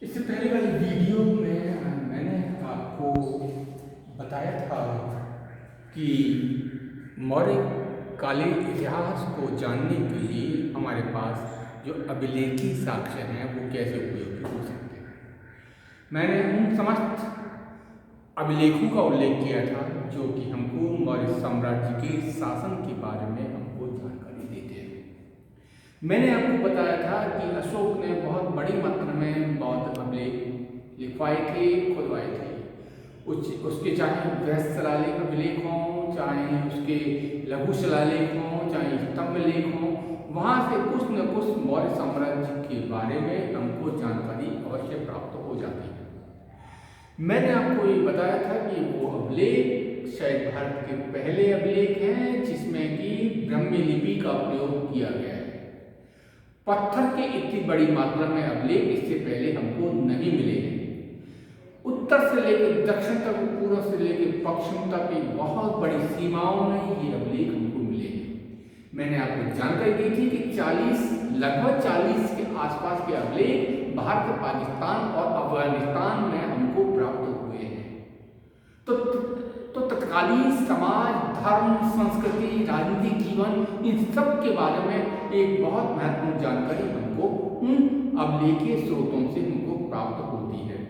इससे पहले वाली वीडियो में मैंने आपको बताया था कि मौर्य कालीन इतिहास को जानने के लिए हमारे पास जो अभिलेखी साक्ष्य हैं वो कैसे उपयोगी हो सकते हैं। मैंने उन समस्त अभिलेखों का उल्लेख किया था जो कि हमको मौर्य साम्राज्य के शासन के बारे में हमको जानकारी देते हैं। मैंने आपको बताया था कि अशोक ने बहुत बड़ी मात्रा में बौद्ध अभिलेख लिखवाए थे, खुदवाए थे। उसके चाहे बृहत शिलालेख अभिलेख हों, चाहे उसके लघु शिलालेख हों, चाहे स्तंभ लेख हों, वहाँ से कुछ न कुछ मौर्य साम्राज्य के बारे में हमको जानकारी अवश्य प्राप्त हो जाती है। मैंने आपको ये बताया था कि वो अभिलेख शायद भारत के पहले अभिलेख हैं जिसमें कि ब्राह्मी लिपि का प्रयोग किया गया है। पत्थर के इतनी बड़ी मात्रा में अभिलेख इससे पहले हमको नहीं मिले हैं। उत्तर से लेकर दक्षिण तक, पूर्व से लेकर पश्चिम तक की बहुत बड़ी सीमाओं में ये अभिलेख हमको मिले हैं। मैंने आपको जानकारी दी थी कि लगभग 40 के आसपास के अभिलेख भारत, पाकिस्तान और अफगानिस्तान में हमको प्राप्त हुए हैं। तो तत्कालीन समाज, धर्म, संस्कृति, राजनीतिक जीवन, इन सब के बारे में एक बहुत महत्वपूर्ण जानकारी हमको उन अभिलेखीय स्रोतों से हमको प्राप्त होती है।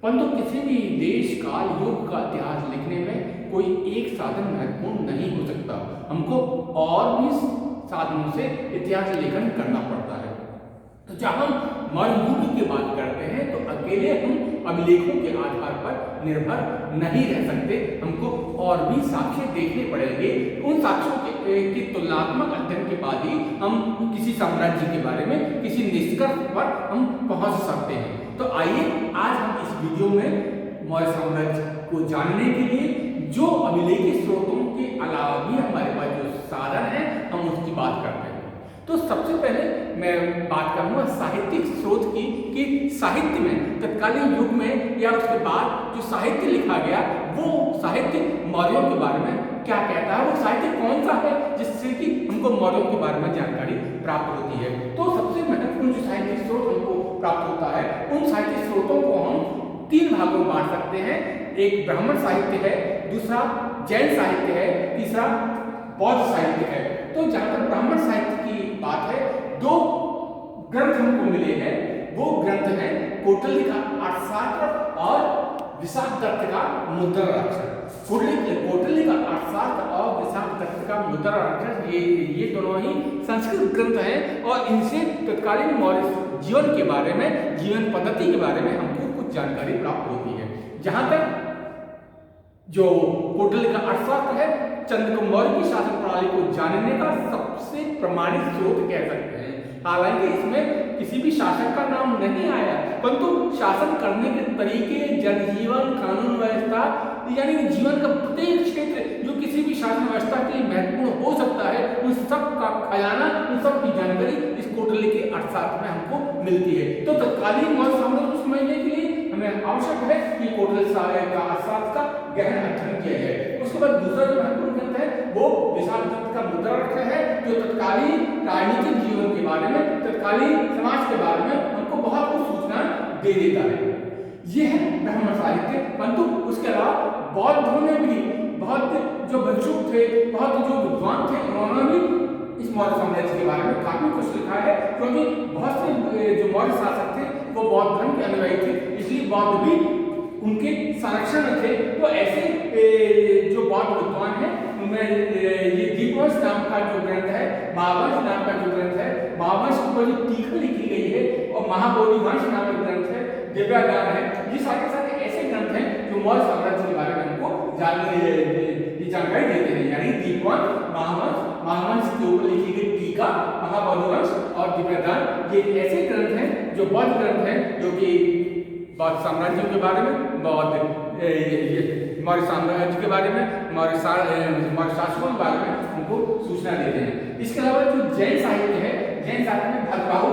परंतु किसी भी देश, काल, युग का इतिहास लिखने में कोई एक साधन महत्वपूर्ण नहीं हो सकता। हमको और भी साधनों से इतिहास लेखन करना पड़ता है। तो जब हम मौर्य युग की बात करते हैं तो अकेले हम अभिलेखों के आधार पर निर्भर नहीं रह सकते। हमको और भी साक्ष्य देखने पड़ेंगे। उन साक्ष्यों के तुलनात्मक अध्ययन के बाद ही हम किसी साम्राज्य के बारे में किसी निष्कर्ष पर हम पहुंच सकते हैं। तो आइए आज हम इस वीडियो में मौर्य साम्राज्य को जानने के लिए जो अभिलेखी स्रोतों के अलावा भी हमारे पास जो साधन है हम उसकी बात करते हैं। तो सबसे पहले मैं बात करूंगा साहित्यिक स्रोत की कि साहित्य में तत्कालीन युग में या उसके बाद जो साहित्य लिखा गया वो साहित्य मौर्यों के बारे में क्या कहता है, वो साहित्य कौन सा है जिससे कि हमको मौर्यों के बारे में जानकारी प्राप्त होती है। तो सबसे महत्वपूर्ण जो साहित्यिक स्रोत हमको प्राप्त होता है उन साहित्यिक स्रोतों को हम 3 भागों में बांट सकते हैं। एक ब्राह्मण साहित्य है, दूसरा जैन साहित्य है, तीसरा बौद्ध साहित्य है। तो जहां तक ब्राह्मण साहित्य की बात है, 2 ग्रंथ हमको मिले हैं। वो ग्रंथ है कौटिल्य का अर्थशास्त्र और विशाखदत्त का मुद्राक्षर। कौटिल्य का अर्थशास्त्र और विशाखदत्त का मुद्राक्षर ये दोनों ही संस्कृत ग्रंथ हैं और इनसे तत्कालीन मौर्य जीवन के बारे में, जीवन पद्धति के बारे में हमको कुछ जानकारी प्राप्त होती है। जहां तक जो कौटिल्य का अर्थशास्त्र है, चंद्रगुप्त मौर्य की शासन प्रणाली को जानने का सबसे प्रमाणित स्रोत कह सकते हैं। हालांकि इसमें किसी भी शासक का नाम नहीं आया, परंतु शासन करने के तरीके, जनजीवन, कानून व्यवस्था, यानी जीवन का प्रत्येक क्षेत्र जो किसी भी शासन व्यवस्था के लिए महत्वपूर्ण हो सकता है, उन सब का खजाना, उन सब की जानकारी इस कौटिल्य के अर्थशास्त्र में हमको मिलती है। तो तत्कालीन मौर्य साम्राज्य को समझने के लिए हमें आवश्यक है कि कौटिल्य का अर्थशास्त्र का गहन अध्ययन किया जाए। उसके बाद दूसरा जो महत्वपूर्ण ग्रंथ है वो विशाखदत्त का मुद्राक्षर है, जो तत्कालीन राजनीतिक जीवन के बारे में, तत्कालीन समाज के बारे में हमको बहुत कुछ सूचना दे देता है। ये है ब्राह्मण साहित्य। परंतु उसके अलावा बौद्धों ने भी बहुत जो भिक्षुक थे, बहुत जो विद्वान थे, उन्होंने भी इस मौर्य साम्राज्य के बारे में काफी कुछ लिखा है, क्योंकि बहुत से जो मौर्य शासक थे वो बौद्ध धर्म के अनुयायी थे, इसलिए बौद्ध भी उनके संरक्षण में थे। तो ऐसे जो बौद्ध विद्वान हैं उनमें ये दीपवंश नाम का जो ग्रंथ है, महावंश नाम का जो ग्रंथ है, महावंश की जो टीका लिखी गई है, और महाबोधिवंश नाम का ग्रंथ है, दिव्यागान है, ये सारे ऐसे ग्रंथ हैं जो मौर्य साम्राज्य के बारे में हमको जानकारी देते हैं। यानी दीपवंश, महावंश के ऊपर लिखी गई टीका, महाबोधिवंश और दिव्यागान, ये ऐसे ग्रंथ हैं जो बौद्ध ग्रंथ हैं, जो कि बौद्ध साम्राज्यों के बारे में, मौर्य साम्राज्य के बारे में, मौर्य शासकों के बारे में हमको सूचना देते हैं। इसके अलावा जो जैन साहित्य है, जैन साहित्य में भरतबाहु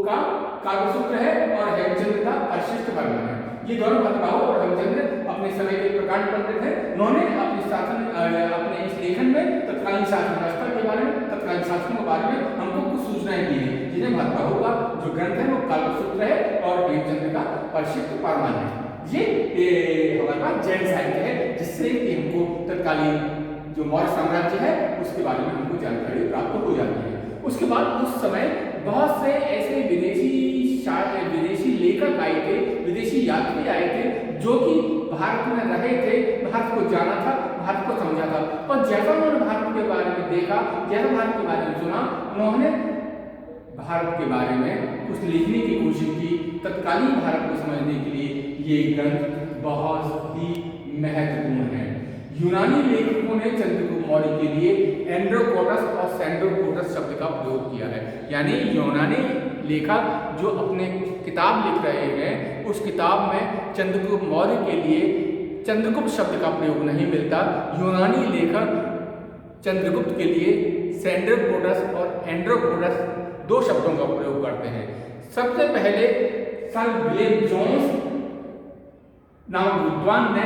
का काव्यसूत्र है और हेमचंद्र का अशिष्ट वर्णन है। ये दोनों भरतबाहु और हेमचंद्र अपने समय के प्रकांड पंडित हैं। उन्होंने अपने इस लेखन में तत्कालीन शासन व्यवस्था के बारे में, तत्कालीन शासकों के बारे में हमको कुछ सूचनाएं दी हैं, जिन्हें भरतबाहु का जो ग्रंथ है वो काव्यसूत्र है और हेमचंद्र परिशिष्ट प्रामाण्य। ये हमारे पास जैन साहित्य है, जिससे कि हमको तत्कालीन जो मौर्य साम्राज्य है उसके बारे में हमको जानकारी प्राप्त हो जाती है। उसके बाद उस समय बहुत से ऐसे विदेशी लेखक आए थे, विदेशी यात्री आए थे, जो कि भारत में रहे थे, भारत को जाना था, भारत को समझा था, और जैसा उन्होंने भारत के बारे में देखा, जैसा भारत के बारे में सुना, उन्होंने भारत के बारे में कुछ लिखने की कोशिश की। तत्कालीन भारत को समझने के लिए ये ग्रंथ बहुत ही महत्वपूर्ण है। यूनानी लेखकों ने चंद्रगुप्त मौर्य के लिए एंड्रोकोटस और सैंड्रोकोटस शब्द का प्रयोग किया है। यानी यूनानी लेखक जो अपने किताब लिख रहे हैं, उस किताब में चंद्रगुप्त मौर्य के लिए चंद्रगुप्त शब्द का प्रयोग नहीं मिलता। यूनानी लेखक चंद्रगुप्त के लिए सैंड्रोकोटस और एंड्रोकोटस दो शब्दों का प्रयोग करते हैं। सबसे पहले सर विलियम जोन्स नामक विद्वान ने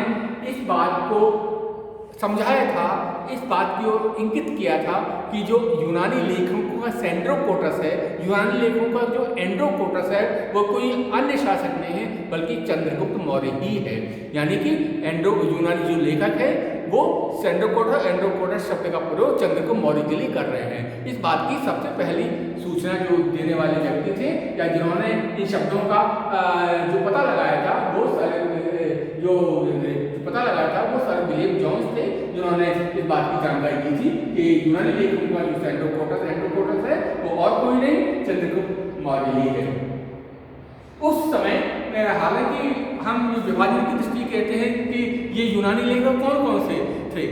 इस बात को समझाया था, इस बात की ओर इंगित किया था कि जो यूनानी लेखकों का सैंड्रोकोटस है, यूनानी लेखकों का जो एंड्रोकोटस है, वो कोई अन्य शासक नहीं है बल्कि चंद्रगुप्त मौर्य ही है। यानी कि यूनानी जो लेखक है वो सैंड्रोकोटस एंड्रोकोटस शब्द का प्रयोग चंद्रगुप्त मौर्य के लिए कर रहे हैं। इस बात की सबसे पहली सूचना जो देने वाले व्यक्ति थे या जिन्होंने इन शब्दों का जो पता लगाया था वो सर विलियम जोन्स थे, जिन्होंने इस बात की जानकारी दी थी कि यूनानी लेखकों का जो एंड्रोकोटस है वो और कोई नहीं, चंद्रगुप्त मौर्य ही है। उस समय हालांकि हम विभाजन की दृष्टि कहते हैं कि ये यूनानी लेखक कौन कौन से थे।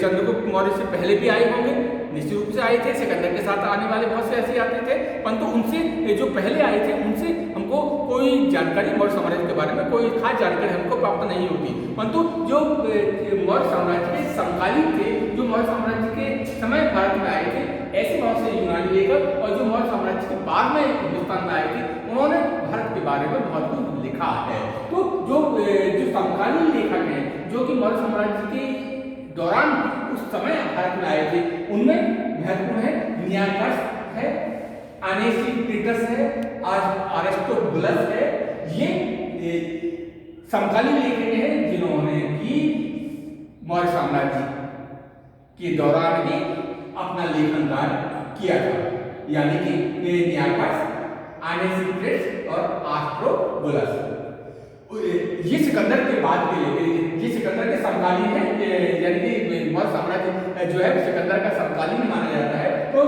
चंद्रगुप्त मौर्य से पहले भी आए होंगे, निश्चित रूप से आए थे, सिकंदर के साथ आने वाले बहुत से ऐसे आते थे, परंतु उनसे जो पहले आए थे उनसे हमको कोई जानकारी मौर्य साम्राज्य के बारे में कोई खास जानकारी हमको प्राप्त नहीं होती। परंतु जो मौर्य साम्राज्य के समकालीन थे, जो मौर्य साम्राज्य के समय भारत में आए थे, ऐसे बहुत से यूनानी लेखक और जो मौर्य साम्राज्य के बाद में हिंदुस्तान में आए थे, उन्होंने भारत के बारे में बहुत कुछ लिखा है। तो जो समकालीन लेखक हैं, जो कि मौर्य साम्राज्य के दौरान उस समय भारत में आए थे, उनमें महत्वपूर्ण है नियाकर्स है, अनेसिक्टिटस है, अरिस्टोबुलस है। ये समकालीन लेखक हैं जिन्होंने कि मौर्य साम्राज्य के दौरान ही अपना लेखन कार्य किया था। यानी कि नियाकर्स, अनेसिक्टिटस और अरिस्टोबुलस। ये सिकंदर के बाद के ये सिकंदर के समकालीन है, यानी कि मौर्य साम्राज्य जो है सिकंदर का समकालीन माना जाता है। तो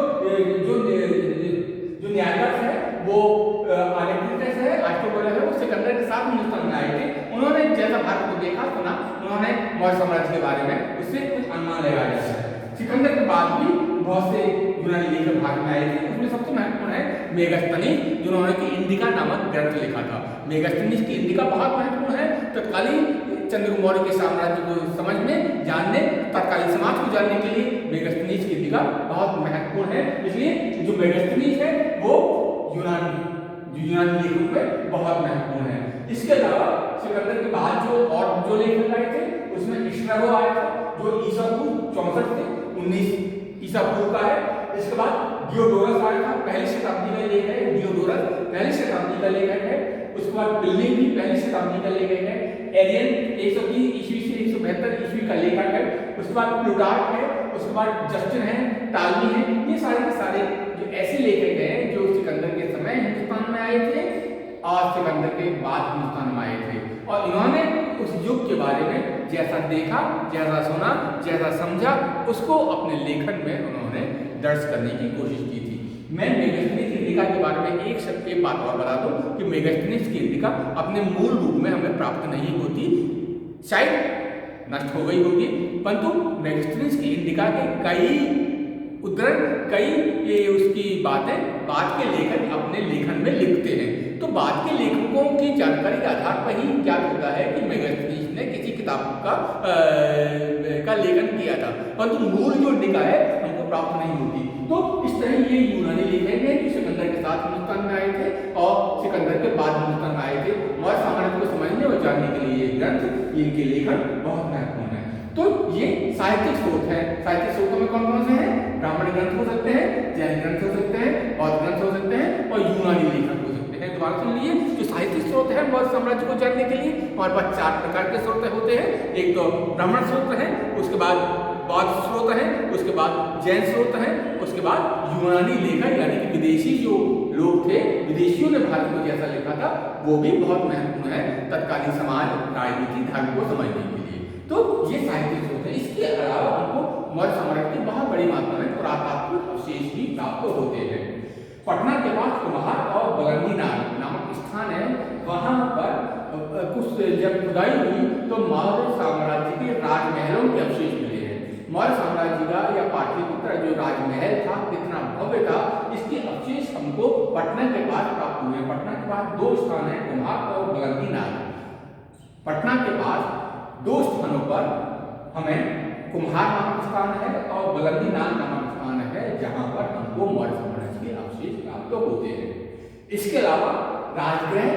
जो नियाकर्स है वो अनेसिक्टिटस है, अरिस्टोबुलस है, वो सिकंदर के साथ हिंदुस्तान में आए थे। उन्होंने जैसा भारत को देखा सुना, उन्होंने मौर्य साम्राज्य के बारे में उससे कुछ अनुमान लगाया जाता है। सिकंदर के बाद भी बहुत से यूनानी लेखक भारत में आए थे। उसमें सबसे महत्वपूर्ण है मेगास्थनीज, जिन्होंने कि इंडिका नामक ग्रंथ लिखा था। मेगास्थनीज की इंडिका बहुत महत्वपूर्ण है तत्कालीन चंद्रगुप्त मौर्य के साम्राज्य को समझने, जानने, तत्कालीन समाज को जानने के लिए मेगास्थनीज की इंडिका बहुत महत्वपूर्ण है। इसलिए जो मेगास्थनीज है वो यूनानी लेखकों में बहुत महत्वपूर्ण है। इसके अलावा सिकंदर के बाद जो लेखक आए थे उसमें स्ट्रैबो आया था, जो ईसा पूर्व 64 से 19 ईसा पूर्व का है। इसके बाद डियोडोरस आया था, पहली शताब्दी का लेखक है। डियोडोरस पहली शताब्दी का लेखक है। उसके बाद प्लिनी भी पहली शताब्दी का लेखक है। एरियन 130 ईस्वी से 172 ईस्वी का लेखक है। उसके बाद प्लूटार्क है। उसके बाद जस्टिन है, टालमी है। ये सारे के सारे जो ऐसे लेखक हैं जो सिकंदर के समय हिंदुस्तान में आए थे और सिकंदर के बाद हिंदुस्तान में आए थे, और इन्होंने उस युग के बारे में जैसा देखा, जैसा सुना, जैसा समझा, उसको अपने लेखन में उन्होंने दर्ज करने की कोशिश की थी। मैं मेगास्थनीज की इंडिका के बारे में एक बात और बता दूं कि मेगास्थनीज की इंडिका अपने मूल रूप में हमें प्राप्त नहीं होती, शायद नष्ट हो गई होगी, परंतु मेगास्थनीज की इंडिका के कई उद्धरण, कई उसकी बातें बाद के लेखक अपने लेखन में लिखते हैं। तो बाद के लेखकों की जानकारी के आधार पर ही ज्ञात होता है कि मेगास्थनीज ने किसी किताब का लेखन किया था, परंतु मूल जो इंडिका है हमको प्राप्त नहीं होती। तो इस तरह ये यूनानी लेखक हैं जो सिकंदर के साथ हिंदुस्तान में आए थे और सिकंदर के बाद हिंदुस्तान में आए थे। मौर्य साम्राज्य को समझने और जानने के लिए ये ग्रंथ, इनके लेखन बहुत महत्वपूर्ण है। तो ये साहित्यिक स्रोत है। साहित्यिक स्रोतों में कौन कौन से हैं? ब्राह्मण ग्रंथ हो सकते हैं, जैन ग्रंथ हो सकते हैं, बौद्ध ग्रंथ हो सकते हैं और यूनानी लेखक हो सकते हैं। दोबारा सुन लीजिए। जो साहित्यिक स्रोत है मौर्य साम्राज्य को जानने के लिए हमारे पास 4 प्रकार के स्रोत होते हैं। एक तो ब्राह्मण स्रोत है, उसके बाद बौद्ध स्रोत है, उसके बाद जैन स्रोत है, उसके बाद यूनानी लेखक यानी कि विदेशी जो लोग थे, विदेशियों ने भारत को जैसा लिखा था वो भी बहुत महत्वपूर्ण है तत्कालीन समाज, राजनीति, धर्म को समझने के लिए। तो ये साहित्यिक स्रोत है। इसके अलावा हमको मौर्य साम्राज्य की बहुत बड़ी मात्रा में पुरातात्विक अवशेष भी प्राप्त होते हैं। पटना के पास कुम्हार और बलंगीनाग नामक स्थान है, वहां पर कुछ जब खुदाई हुई तो मौर्य साम्राज्य के राजमहलों के अवशेष मिले हैं। मौर्य साम्राज्य का या पाटलिपुत्र जो राजमहल था कितना भव्य था, इसके अवशेष हमको पटना के पास प्राप्त हुए। पटना के पास 2 स्थान है, कुम्हार और बलंगीनाग। पटना के पास 2 स्थानों पर हमें कुम्हार नामक स्थान है और बलंगीनाग नामक स्थान है, जहां पर हमको मौर्य साम्राज्य के अवशेष प्राप्त होते हैं। इसके अलावा राजगृह,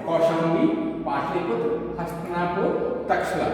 कौशाम्बी, पाटलिपुत्र, हस्तिनापुर, तक्षशिला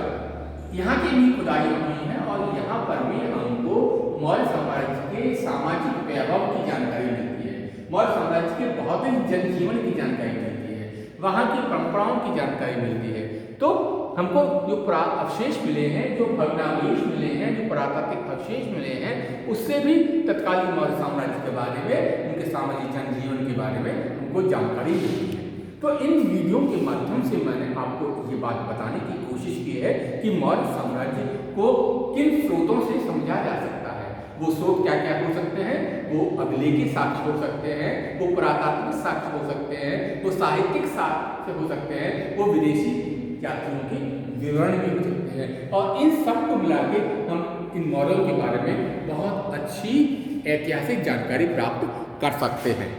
यहाँ की भी खुदाई हुई है और यहाँ पर भी हमको मौर्य साम्राज्य के सामाजिक वैभव की जानकारी मिलती है। मौर्य साम्राज्य के भौतिक जनजीवन की जानकारी मिलती है, वहाँ की परंपराओं की जानकारी मिलती है। तो हमको जो अवशेष मिले हैं, जो भग्नावशेष मिले हैं, जो पुरातात्विक अवशेष मिले हैं, उससे भी तत्कालीन मौर्य साम्राज्य के बारे में, उनके सामाजिक जनजीवन के बारे में हमको जानकारी मिलती है। तो इन वीडियो के माध्यम से मैंने आपको ये बात बताने की कोशिश की है कि मौर्य साम्राज्य को किन स्रोतों से समझा जा सकता है। वो स्रोत क्या क्या हो सकते हैं? वो अभिलेखीय साक्ष्य हो सकते हैं, वो पुरातात्विक साक्ष्य हो सकते हैं, वो साहित्यिक साक्ष्य हो सकते हैं, वो विदेशी यात्रियों के विवरण भी हो सकते हैं। और इन सब को मिला के हम इन मौर्यों के बारे में बहुत अच्छी ऐतिहासिक जानकारी प्राप्त कर सकते हैं।